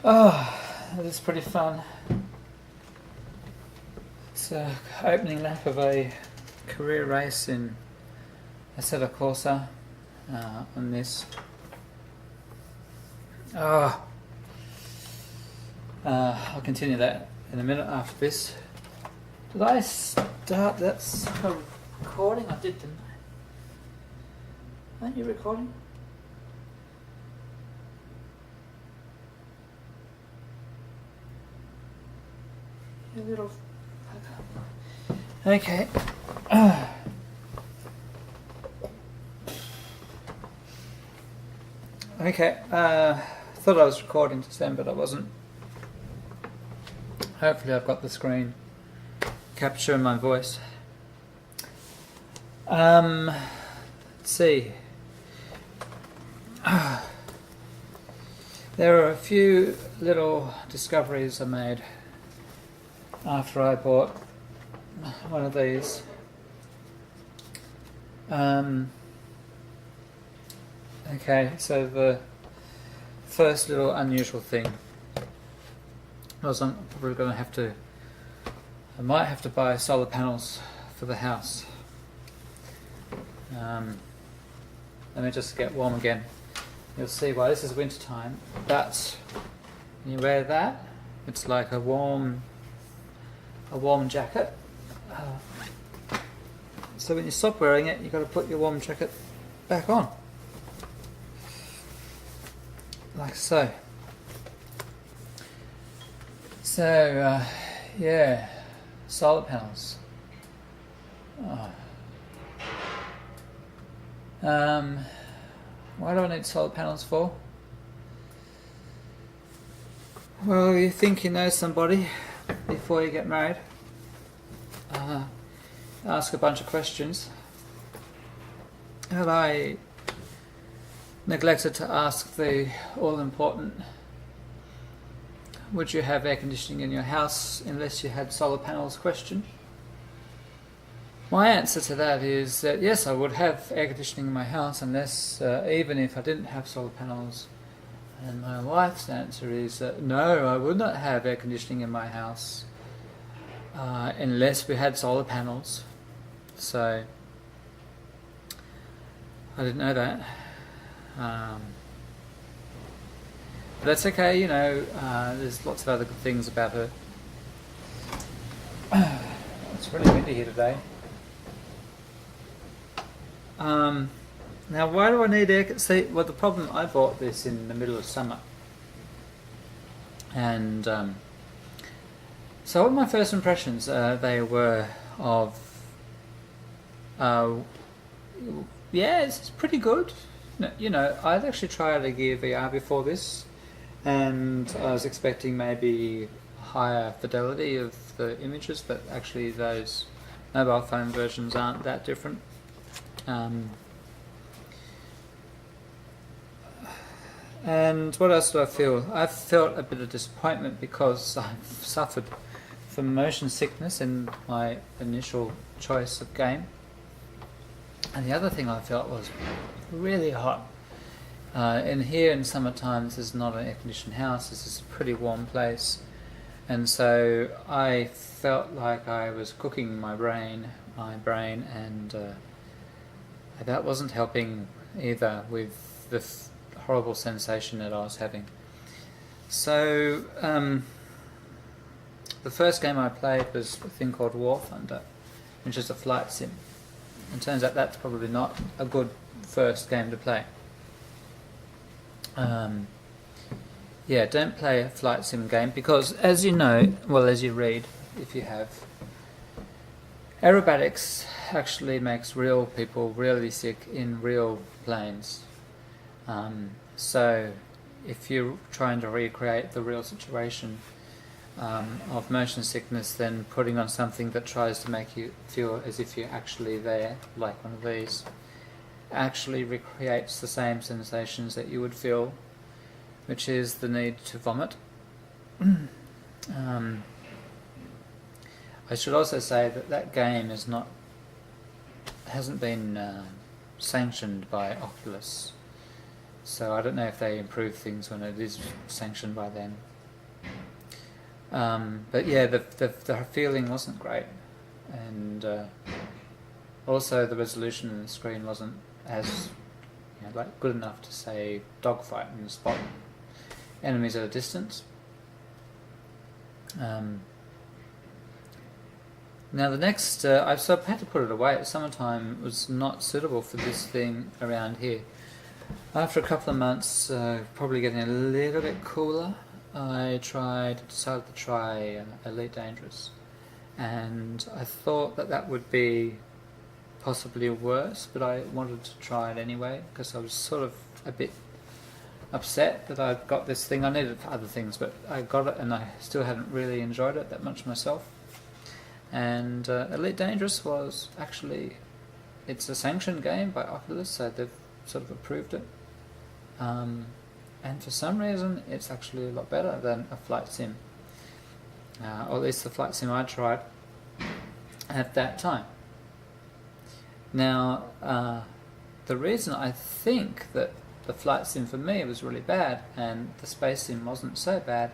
Oh, that is pretty fun. It's an opening lap of a career race in Assetto Corsa on this. I'll continue that in a minute after this. Did I start that recording? I did, didn't I? Aren't you recording? You little... Okay. Okay. Thought I was recording just then, but I wasn't. Hopefully I've got the screen capturing my voice. Let's see. There are a few little discoveries I made after I bought one of these. Okay, so the first little unusual thing was I'm probably going to have to, I might have to buy solar panels for the house. Let me just get warm again. You'll see why. This is winter time, but when you wear that, it's like a warm jacket. So when you stop wearing it, you've got to put your warm jacket back on. Like so. So, yeah, solar panels. What do I need solar panels for? Well, you think you know somebody before you get married. Ask a bunch of questions. And I neglected to ask the all-important, would you have air conditioning in your house unless you had solar panels question? My answer to that is that yes, I would have air conditioning in my house unless, even if I didn't have solar panels. And my wife's answer is that no, I would not have air conditioning in my house unless we had solar panels. So I didn't know that. But that's okay, you know, there's lots of other good things about her. It's really windy here today. Now why do I need air? See, well, the problem, I bought this in the middle of summer. And so what were my first impressions? They were of, yeah, it's pretty good. You know, I'd actually tried a Gear VR before this, and I was expecting maybe higher fidelity of the images, but actually those mobile phone versions aren't that different. And what else do I feel? I felt a bit of disappointment because I've suffered from motion sickness in my initial choice of game. And the other thing I felt was really hot. In here in summertime, this is not an air-conditioned house, this is a pretty warm place. And so I felt like I was cooking my brain, and that wasn't helping either with the horrible sensation that I was having. So the first game I played was a thing called War Thunder, which is a flight sim. It turns out that's probably not a good first game to play. Yeah, don't play a flight sim game because, as you know, well, as you read, if you have, aerobatics actually makes real people really sick in real planes. So if you're trying to recreate the real situation of motion sickness, then putting on something that tries to make you feel as if you're actually there, like one of these, actually recreates the same sensations that you would feel, which is the need to vomit. I should also say that that game is not, hasn't been sanctioned by Oculus, so I don't know if they improve things when it is sanctioned by them. But yeah, the feeling wasn't great, and also the resolution of the screen wasn't as like good enough to say dogfight and spot enemies at a distance. Now the next, I've had to put it away. Summertime was not suitable for this thing around here. After a couple of months, probably getting a little bit cooler, I decided to try Elite Dangerous, and I thought that would be possibly worse, but I wanted to try it anyway because I was sort of a bit upset that I'd got this thing. I needed it for other things, but I got it and I still hadn't really enjoyed it that much myself. And Elite Dangerous was actually, it's a sanctioned game by Oculus, so they've sort of approved it. And for some reason, it's actually a lot better than a flight sim, or at least the flight sim I tried at that time. Now, the reason I think that the flight sim for me was really bad and the space sim wasn't so bad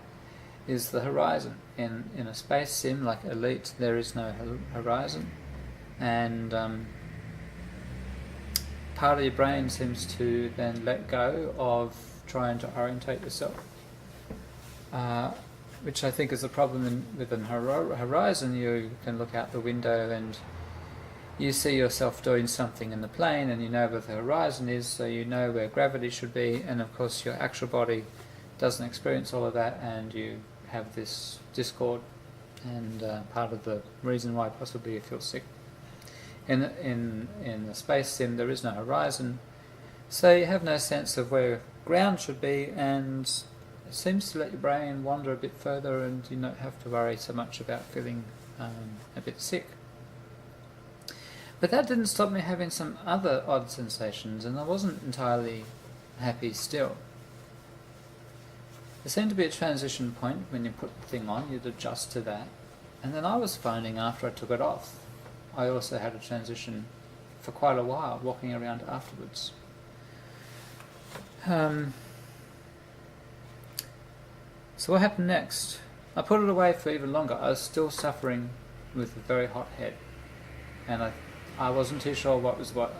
is the horizon. In a space sim like Elite, there is no horizon, and part of your brain seems to then let go of trying to orientate yourself, which I think is a problem with an horizon. You can look out the window and you see yourself doing something in the plane, and you know where the horizon is, so you know where gravity should be, and of course your actual body doesn't experience all of that, and you have this discord, and part of the reason why possibly you feel sick. In the space sim there is no horizon, so you have no sense of where ground should be, and it seems to let your brain wander a bit further, and you don't have to worry so much about feeling a bit sick. But that didn't stop me having some other odd sensations, and I wasn't entirely happy still. There seemed to be a transition point when you put the thing on, you'd adjust to that, and then I was finding after I took it off, I also had a transition for quite a while, walking around afterwards. So what happened next? I put it away for even longer. I was still suffering with a very hot head, and I wasn't too sure what was what.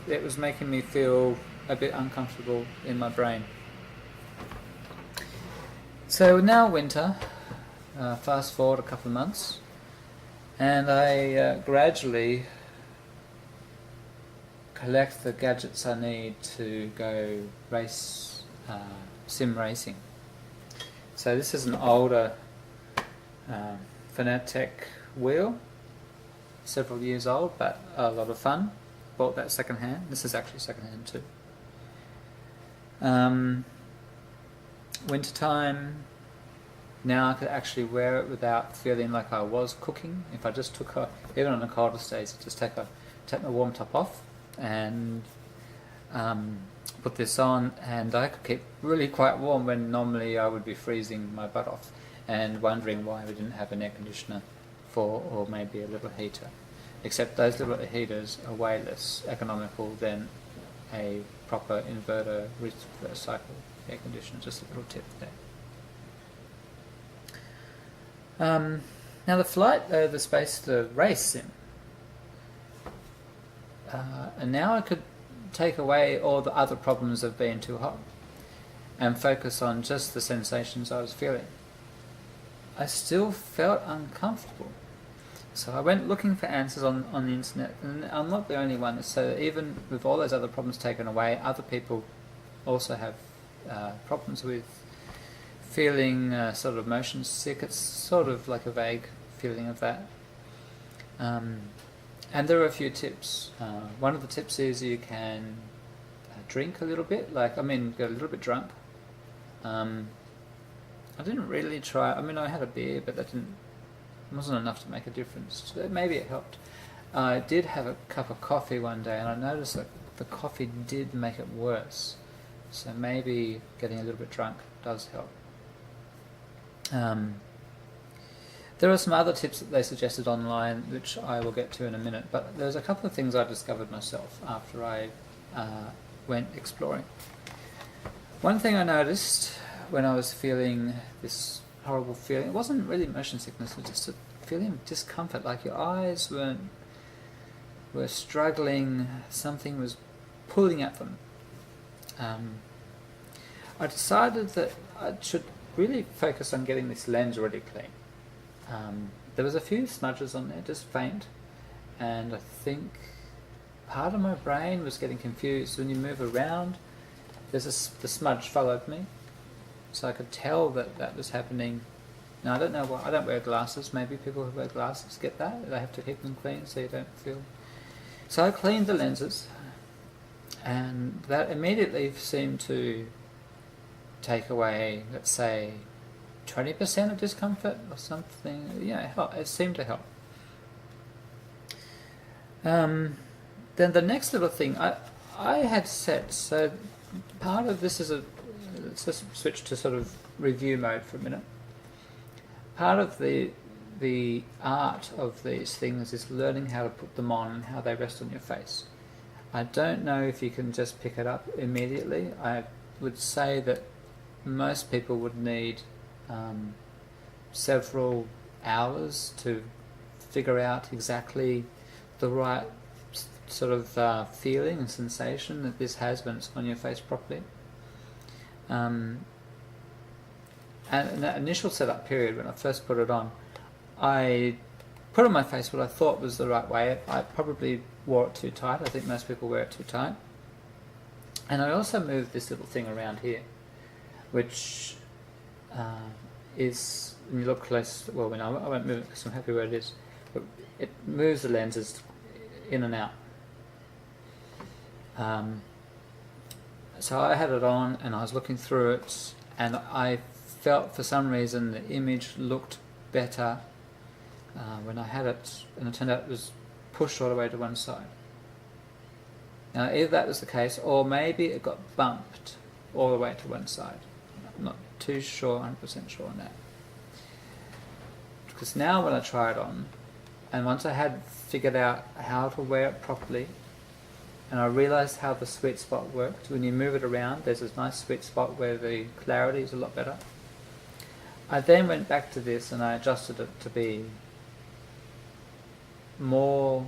It was making me feel a bit uncomfortable in my brain. So now winter, fast forward a couple of months, and I gradually collect the gadgets I need to go race, sim racing. So this is an older Fanatec wheel, several years old, but a lot of fun. Bought that second hand. This is actually second hand too. Winter time. Now I could actually wear it without feeling like I was cooking. If I just took even on the coldest days, just take my warm top off and put this on, and I could keep really quite warm when normally I would be freezing my butt off and wondering why we didn't have an air conditioner or maybe a little heater. Except those little heaters are way less economical than a proper inverter reverse cycle air conditioner. Just a little tip there. Now the race sim, and now I could take away all the other problems of being too hot and focus on just the sensations I was feeling. I still felt uncomfortable, so I went looking for answers on the internet, and I'm not the only one. So even with all those other problems taken away, other people also have problems with feeling sort of motion sick. It's sort of like a vague feeling of that. And there are a few tips. One of the tips is you can drink a little bit, get a little bit drunk. I didn't really try. I had a beer, but that wasn't enough to make a difference. So maybe it helped. I did have a cup of coffee one day, and I noticed that the coffee did make it worse. So maybe getting a little bit drunk does help. There are some other tips that they suggested online, which I will get to in a minute, but there's a couple of things I discovered myself after I went exploring. One thing I noticed when I was feeling this horrible feeling. It wasn't really motion sickness, it was just a feeling of discomfort, like your eyes were struggling, something was pulling at them. I decided that I should really focus on getting this lens really clean. There was a few smudges on there, just faint, and I think part of my brain was getting confused. When you move around, the smudge followed me, so I could tell that was happening. Now I don't know why. I don't wear glasses. Maybe people who wear glasses get that. They have to keep them clean so you don't feel. So I cleaned the lenses, and that immediately seemed to take away, let's say, 20% of discomfort or something. Yeah, it seemed to help. Then the next little thing I had set, so part of this is let's just switch to sort of review mode for a minute. Part of the art of these things is learning how to put them on and how they rest on your face. I don't know if you can just pick it up immediately. I would say that most people would need several hours to figure out exactly the right sort of feeling and sensation that this has when it's on your face properly. And in that initial setup period, when I first put it on, I put on my face what I thought was the right way. I probably wore it too tight. I think most people wear it too tight. And I also moved this little thing around here, which is, when you look close, well, I won't move it because I'm happy where it is, but it moves the lenses in and out. So I had it on and I was looking through it, and I felt for some reason the image looked better when I had it, and it turned out it was pushed all the way to one side. Now either that was the case, or maybe it got bumped all the way to one side. I'm not too sure, 100% sure on that. Because now when I try it on, and once I had figured out how to wear it properly, and I realised how the sweet spot worked, when you move it around there's this nice sweet spot where the clarity is a lot better. I then went back to this and I adjusted it to be more,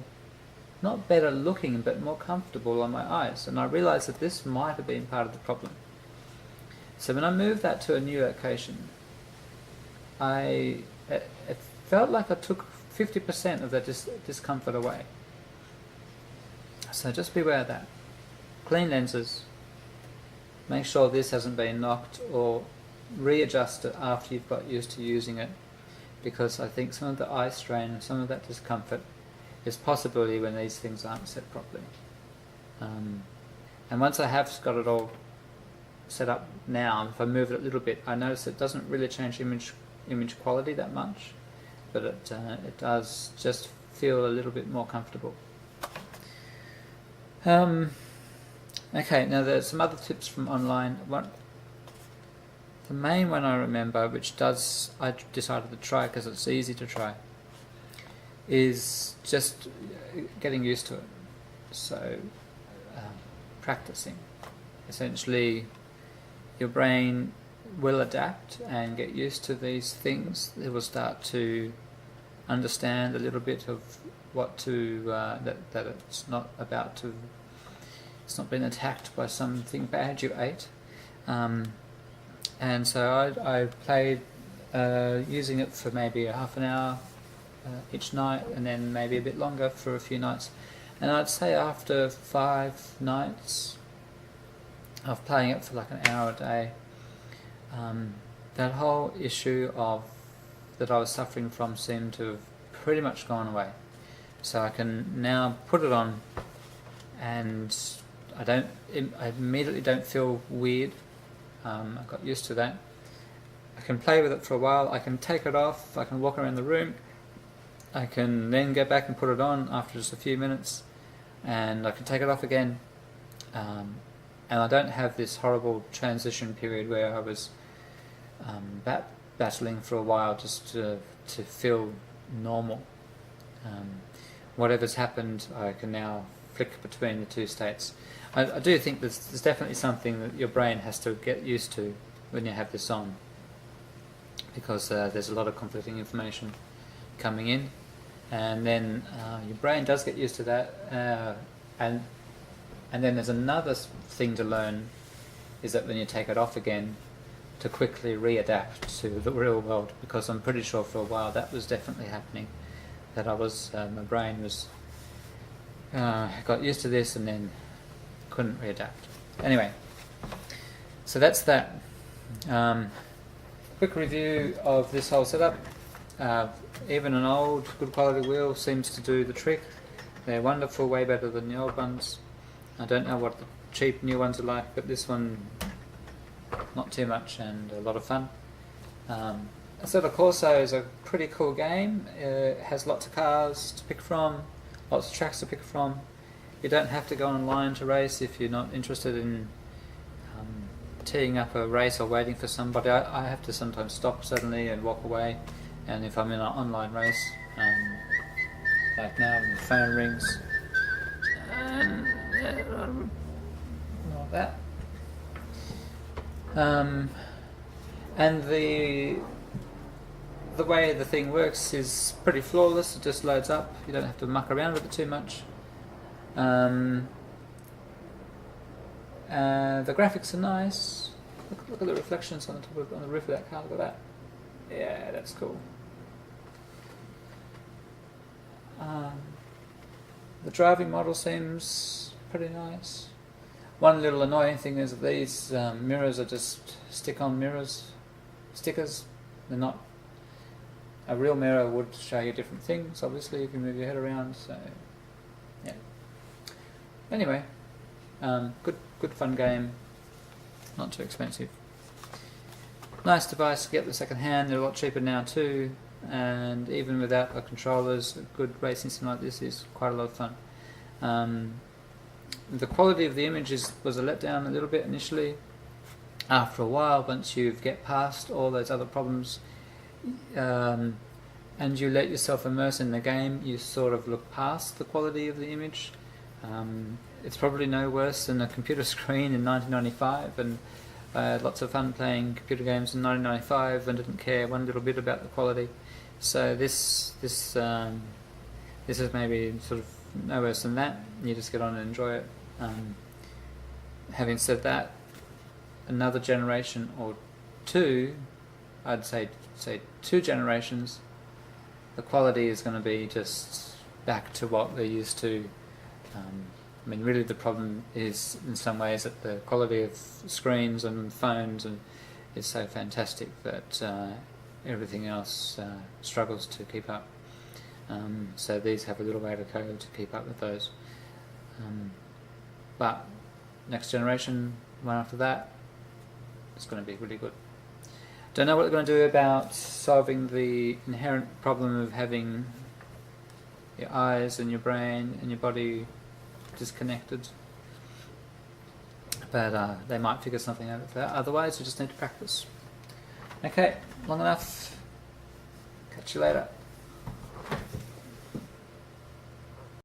not better looking, but more comfortable on my eyes, and I realised that this might have been part of the problem. So when I moved that to a new location, it felt like I took 50% of the discomfort away. So just beware of that. Clean lenses. Make sure this hasn't been knocked, or readjust it after you've got used to using it, because I think some of the eye strain and some of that discomfort is possibly when these things aren't set properly. And once I have got it all set up now, if I move it a little bit, I notice it doesn't really change image quality that much, but it does just feel a little bit more comfortable. Okay, now there's some other tips from online. The main one I remember, which I decided to try because it's easy to try, is just getting used to it. So practicing. Essentially, your brain will adapt and get used to these things. It will start to understand a little bit of what to that it's not about to. It's not been attacked by something bad you ate. And so I played using it for maybe a half an hour each night, and then maybe a bit longer for a few nights. And I'd say after 5 nights of playing it for like an hour a day, that whole issue that I was suffering from seemed to have pretty much gone away. So I can now put it on, and I immediately don't feel weird. I got used to that. I can play with it for a while. I can take it off. I can walk around the room. I can then go back and put it on after just a few minutes, and I can take it off again. And I don't have this horrible transition period where I was battling for a while just to feel normal. Whatever's happened, I can now flick between the two states. I do think there's definitely something that your brain has to get used to when you have this on. because there's a lot of conflicting information coming in, and then your brain does get used to that, and then there's another thing to learn, is that when you take it off again, to quickly readapt to the real world, because I'm pretty sure for a while that was definitely happening, that I was my brain was got used to this and then couldn't readapt. Anyway, so that's that. Quick review of this whole setup. Even an old good quality wheel seems to do the trick. They're wonderful, way better than the old ones. I don't know what the cheap new ones are like, but this one, not too much, and a lot of fun. Assetto Corsa is a pretty cool game. It has lots of cars to pick from, lots of tracks to pick from. You don't have to go online to race if you're not interested in teeing up a race or waiting for somebody. I have to sometimes stop suddenly and walk away, and if I'm in an online race, like now the phone rings, and ignore that. And the way the thing works is pretty flawless. It just loads up. You don't have to muck around with it too much. The graphics are nice. Look at the reflections on the roof of that car. Look at that. Yeah, that's cool. The driving model seems pretty nice. One little annoying thing is that these mirrors are just stick-on stickers. They're not. A real mirror would show you different things, obviously, if you move your head around. So, yeah. Anyway, good fun game. Not too expensive. Nice device to get the second hand. They're a lot cheaper now too. And even without the controllers, a good racing sim like this is quite a lot of fun. The quality of the images was a letdown a little bit initially. After a while, once you get past all those other problems, and you let yourself immerse in the game, you sort of look past the quality of the image. It's probably no worse than a computer screen in 1995, and I had lots of fun playing computer games in 1995 and didn't care one little bit about the quality. So this is maybe sort of no worse than that. You just get on and enjoy it. Having said that, another generation or two, I'd say 2 generations, the quality is going to be just back to what they're used to. I mean, really the problem is in some ways that the quality of screens and phones is so fantastic that everything else struggles to keep up. So these have a little way to go to keep up with those. But next generation, one after that, it's going to be really good. Don't know what they're going to do about solving the inherent problem of having your eyes and your brain and your body disconnected, but they might figure something out of that. Otherwise, you just need to practice. Okay, long enough. Catch you later.